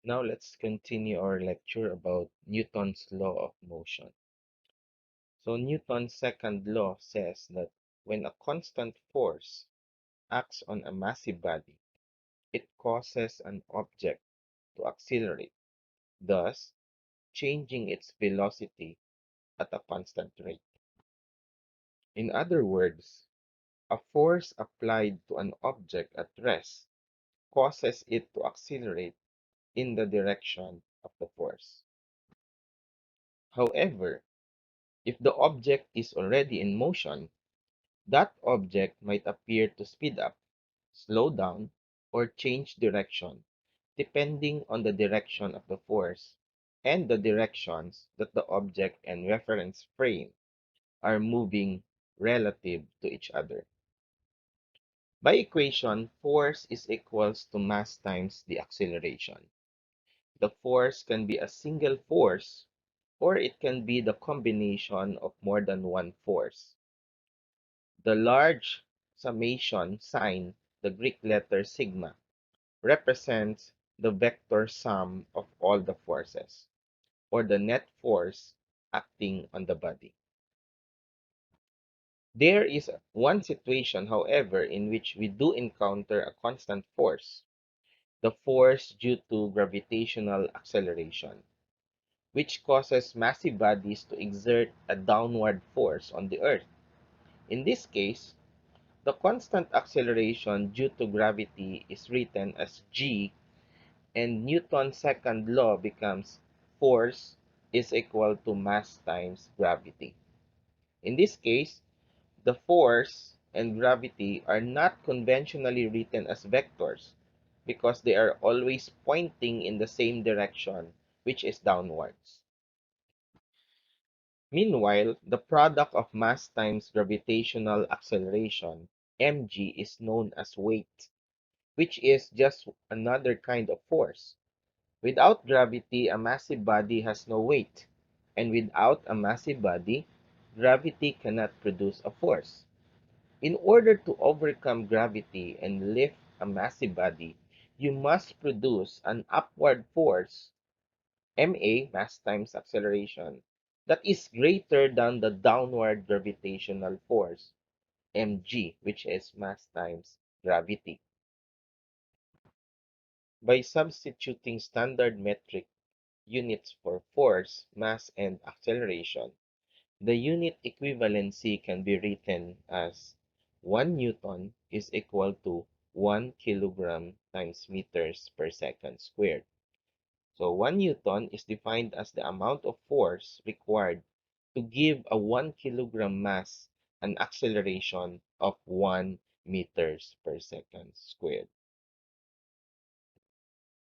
Now let's continue our lecture about Newton's law of motion. So Newton's second law says that when a constant force acts on a massive body, it causes an object to accelerate, thus changing its velocity at a constant rate. In other words, a force applied to an object at rest causes it to accelerate in the direction of the force. However, if the object is already in motion, that object might appear to speed up, slow down, or change direction depending on the direction of the force and the directions that the object and reference frame are moving relative to each other. By equation, force is equals to mass times the acceleration. The force can be a single force or it can be the combination of more than one force. The large summation sign, the Greek letter sigma, represents the vector sum of all the forces, or the net force acting on the body. There is one situation, however, in which we do encounter a constant force, the force due to gravitational acceleration, which causes massive bodies to exert a downward force on the Earth. In this case, the constant acceleration due to gravity is written as g, and Newton's second law becomes force is equal to mass times gravity. In this case, the force and gravity are not conventionally written as vectors because they are always pointing in the same direction, which is downwards. Meanwhile, the product of mass times gravitational acceleration, mg, is known as weight, which is just another kind of force. Without gravity, a massive body has no weight, and without a massive body, gravity cannot produce a force. In order to overcome gravity and lift a massive body, you must produce an upward force, ma, mass times acceleration, that is greater than the downward gravitational force, mg, which is mass times gravity. By substituting standard metric units for force, mass, and acceleration, the unit equivalency can be written as 1 Newton is equal to 1 kilogram times meters per second squared. So 1 Newton is defined as the amount of force required to give a 1 kilogram mass an acceleration of 1 meters per second squared.